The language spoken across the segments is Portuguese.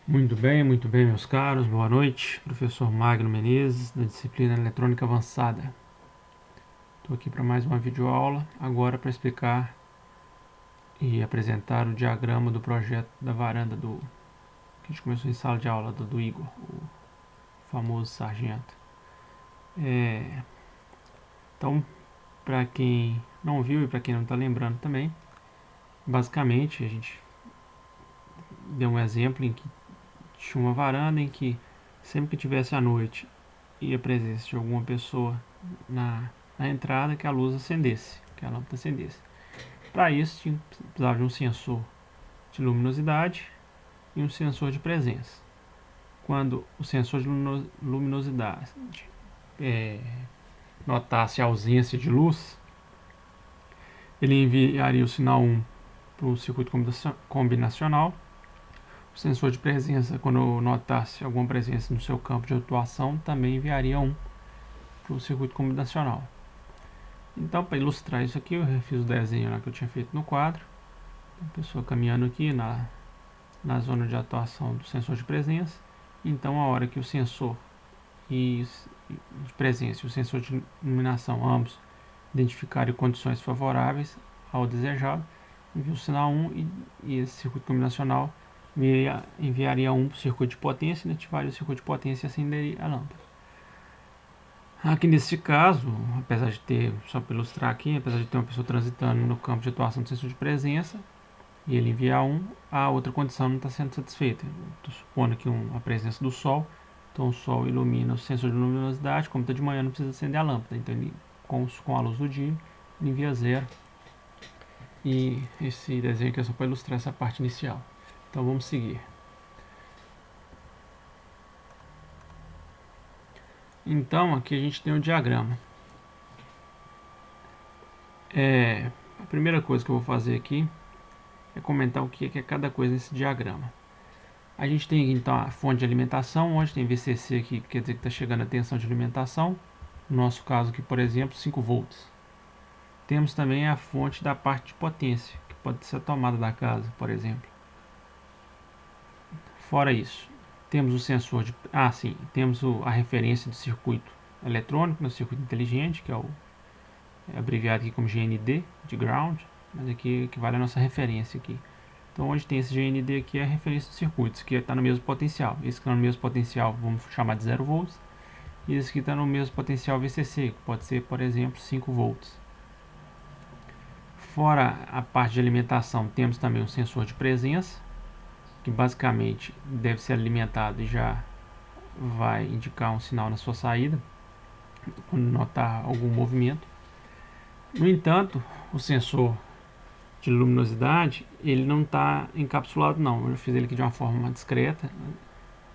Muito bem, meus caros. Boa noite. Professor Magno Menezes, da disciplina Eletrônica Avançada. Estou aqui para mais uma videoaula, agora para explicar e apresentar o diagrama do projeto da varanda que a gente começou em sala de aula do Igor, o famoso sargento. Então, para quem não viu e para quem não está lembrando também, basicamente a gente deu um exemplo em que tinha uma varanda em que sempre que tivesse à noite e a presença de alguma pessoa na entrada, que a luz acendesse, que a lâmpada acendesse. Para isso precisava de um sensor de luminosidade e um sensor de presença. Quando o sensor de luminosidade notasse a ausência de luz, ele enviaria o sinal 1 para o circuito combinacional. O sensor de presença, quando notasse alguma presença no seu campo de atuação, também enviaria 1 para o circuito combinacional. Então, para ilustrar isso aqui, eu refiz o desenho lá que eu tinha feito no quadro. A pessoa caminhando aqui na zona de atuação do sensor de presença. Então, a hora que o sensor de presença e o sensor de iluminação, ambos, identificarem condições favoráveis ao desejado, envia o sinal 1 e esse circuito combinacional enviaria 1 para o circuito de potência, ativaria o circuito de potência e acenderia a lâmpada. Aqui nesse caso, apesar de ter, só para ilustrar aqui, apesar de ter uma pessoa transitando no campo de atuação do sensor de presença e ele enviar 1, a outra condição não está sendo satisfeita. Estou supondo aqui a presença do sol, então o sol ilumina o sensor de luminosidade, como está de manhã não precisa acender a lâmpada, então ele, com a luz do dia, ele envia 0. E esse desenho aqui é só para ilustrar essa parte inicial. Então vamos seguir. Então aqui a gente tem o diagrama. A primeira coisa que eu vou fazer aqui é comentar o que é cada coisa nesse diagrama. A gente tem então a fonte de alimentação, onde tem VCC aqui, quer dizer que está chegando a tensão de alimentação. No nosso caso aqui, por exemplo, 5 volts. Temos também a fonte da parte de potência, que pode ser a tomada da casa, por exemplo. Fora isso, temos o sensor de... temos a referência do circuito eletrônico, no circuito inteligente, que é abreviado aqui como GND, de ground, mas aqui equivale a nossa referência aqui. Então, onde tem esse GND aqui é a referência dos circuitos, que está no mesmo potencial. Esse que está no mesmo potencial vamos chamar de 0 volts, e esse que está no mesmo potencial VCC, que pode ser, por exemplo, 5 volts. Fora a parte de alimentação, temos também um sensor de presença, que basicamente deve ser alimentado e já vai indicar um sinal na sua saída, quando notar algum movimento. No entanto, o sensor de luminosidade, ele não está encapsulado não, eu fiz ele aqui de uma forma discreta,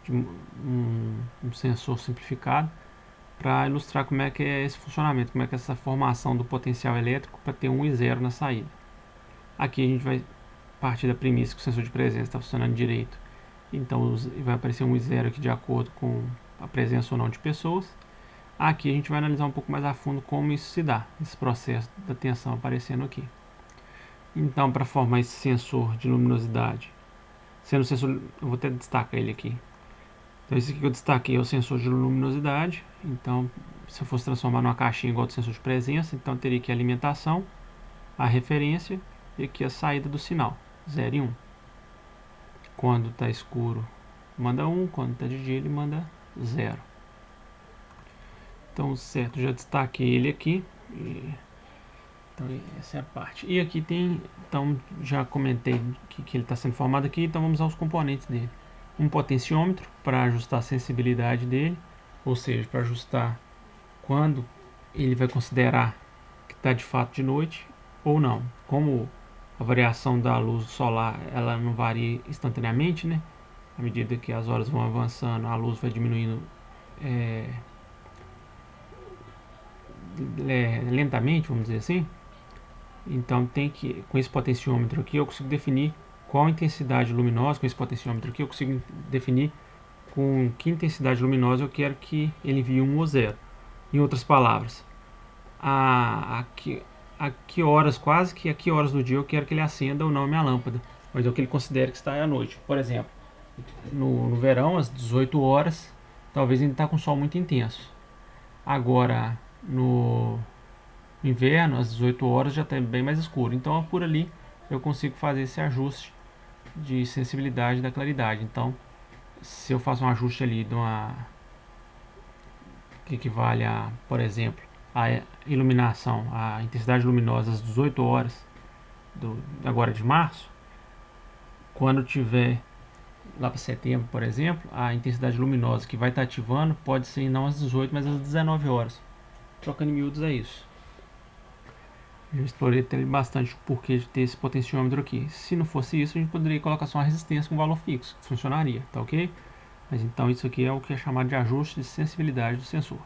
de um sensor simplificado, para ilustrar como é que é esse funcionamento, como é que é essa formação do potencial elétrico para ter 1 e 0 na saída. Aqui a gente vai partir da premissa que o sensor de presença está funcionando direito, então vai aparecer 1 e 0 aqui de acordo com a presença ou não de pessoas. Aqui a gente vai analisar um pouco mais a fundo como isso se dá, esse processo da tensão aparecendo aqui. Então, para formar esse sensor de luminosidade, sendo o sensor, eu vou até destacar ele aqui. Então, esse aqui que eu destaquei é o sensor de luminosidade. Então, se eu fosse transformar numa caixinha igual ao do sensor de presença, então teria aqui a alimentação, a referência e aqui a saída do sinal, 0 e 1. Quando está escuro, manda 1, quando está de dia, ele manda 0. Então, certo, já destaquei ele aqui. Então, essa é a parte. E aqui tem, então, já comentei que ele está sendo formado aqui, então vamos aos componentes dele. Um potenciômetro para ajustar a sensibilidade dele, ou seja, para ajustar quando ele vai considerar que está de fato de noite ou não. Como a variação da luz solar ela não varia instantaneamente, né? À medida que as horas vão avançando, a luz vai diminuindo lentamente, vamos dizer assim. Então com esse potenciômetro aqui eu consigo definir qual a intensidade luminosa. Com esse potenciômetro aqui eu consigo definir com que intensidade luminosa eu quero que ele envie 1 ou 0. Em outras palavras, a que horas do dia eu quero que ele acenda ou não a minha lâmpada, ou então que ele considere que está à noite. Por exemplo, no verão, às 18 horas, talvez ainda está com sol muito intenso. Agora, no inverno, às 18 horas, já está bem mais escuro. Então, por ali, eu consigo fazer esse ajuste de sensibilidade da claridade. Então, se eu faço um ajuste ali de uma que equivale a, por exemplo, a iluminação, a intensidade luminosa às 18 horas agora de março, quando tiver lá para setembro, por exemplo, a intensidade luminosa que vai estar ativando pode ser não às 18, mas às 19 horas. Trocando em miúdos é isso. Eu explorei bastante o porquê de ter esse potenciômetro aqui. Se não fosse isso, a gente poderia colocar só uma resistência com valor fixo, que funcionaria, tá ok? Mas então isso aqui é o que é chamado de ajuste de sensibilidade do sensor.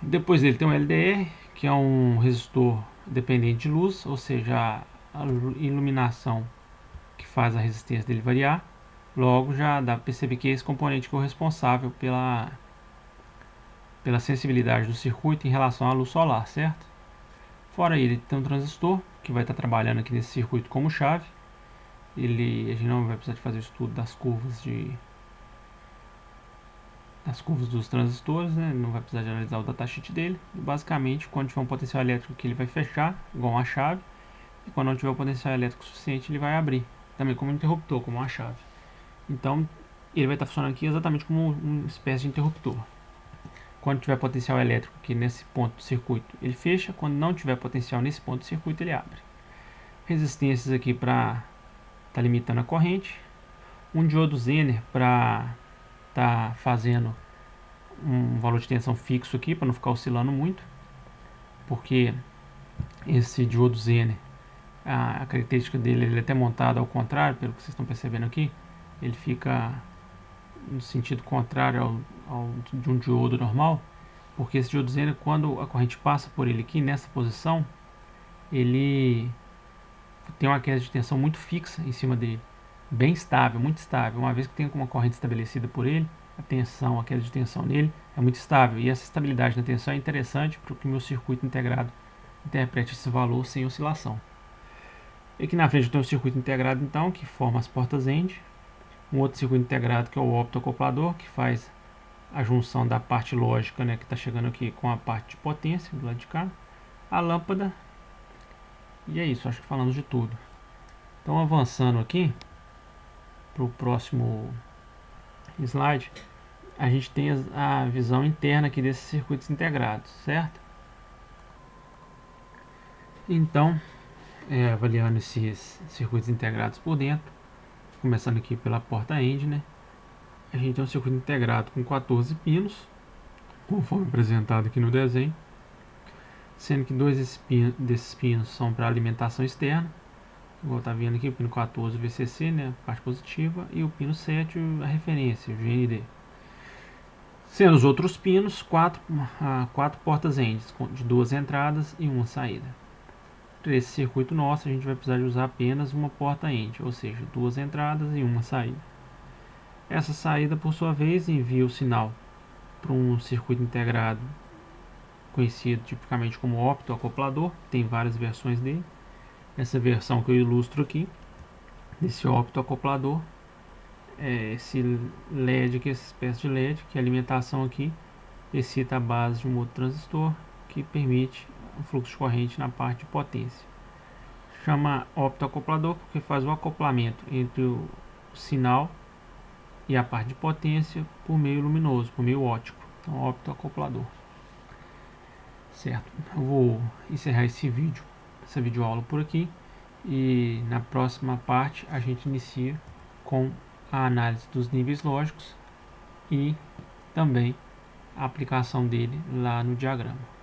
Depois dele tem um LDR, que é um resistor dependente de luz, ou seja, a iluminação que faz a resistência dele variar. Logo já dá para perceber que é esse componente que é o responsável pela sensibilidade do circuito em relação à luz solar, certo? Fora ele tem um transistor, que vai estar trabalhando aqui nesse circuito como chave. A gente não vai precisar de fazer o estudo das curvas dos transistores, né? Não vai precisar de analisar o datasheet dele. E basicamente, quando tiver um potencial elétrico que ele vai fechar, igual uma chave, e quando não tiver um potencial elétrico suficiente, ele vai abrir, também como um interruptor, como uma chave. Então, ele vai estar funcionando aqui exatamente como uma espécie de interruptor. Quando tiver potencial elétrico aqui nesse ponto do circuito, ele fecha. Quando não tiver potencial nesse ponto do circuito, ele abre. Resistências aqui para estar limitando a corrente. Um diodo Zener para estar fazendo um valor de tensão fixo aqui, para não ficar oscilando muito. Porque esse diodo Zener, a característica dele, ele é até montado ao contrário, pelo que vocês estão percebendo aqui. Ele fica no sentido contrário de um diodo normal, porque esse diodo Zener, quando a corrente passa por ele aqui nessa posição, ele tem uma queda de tensão muito fixa em cima dele, bem estável, muito estável. Uma vez que tem uma corrente estabelecida por ele, a queda de tensão nele é muito estável, e essa estabilidade na tensão é interessante para que o meu circuito integrado interprete esse valor sem oscilação. E aqui na frente eu tenho um circuito integrado então, que forma as portas END. Um outro circuito integrado que é o optoacoplador, que faz a junção da parte lógica, né, que está chegando aqui, com a parte de potência do lado de cá. A lâmpada. E é isso, acho que falamos de tudo. Então, avançando aqui para o próximo slide, a gente tem a visão interna aqui desses circuitos integrados, certo? Então, avaliando esses circuitos integrados por dentro, começando aqui pela porta END, né? A gente tem um circuito integrado com 14 pinos, conforme apresentado aqui no desenho, sendo que dois desses pinos são para alimentação externa, igual está vendo aqui, o pino 14 o VCC, né, a parte positiva, e o pino 7 a referência, o GND. Sendo os outros pinos, quatro portas END, de 2 entradas e uma saída. Para esse circuito nosso, a gente vai precisar de usar apenas uma porta END, ou seja, 2 entradas e uma saída. Essa saída, por sua vez, envia o sinal para um circuito integrado conhecido tipicamente como optoacoplador. Tem várias versões dele. Essa versão que eu ilustro aqui, desse optoacoplador, é esse LED aqui, essa espécie de LED, que a alimentação aqui excita a base de um outro transistor, que permite o fluxo de corrente na parte de potência. Chama optoacoplador porque faz o acoplamento entre o sinal e a parte de potência por meio luminoso, por meio óptico. Então, optoacoplador. Certo? Eu vou encerrar essa videoaula por aqui, e na próxima parte a gente inicia com a análise dos níveis lógicos e também a aplicação dele lá no diagrama.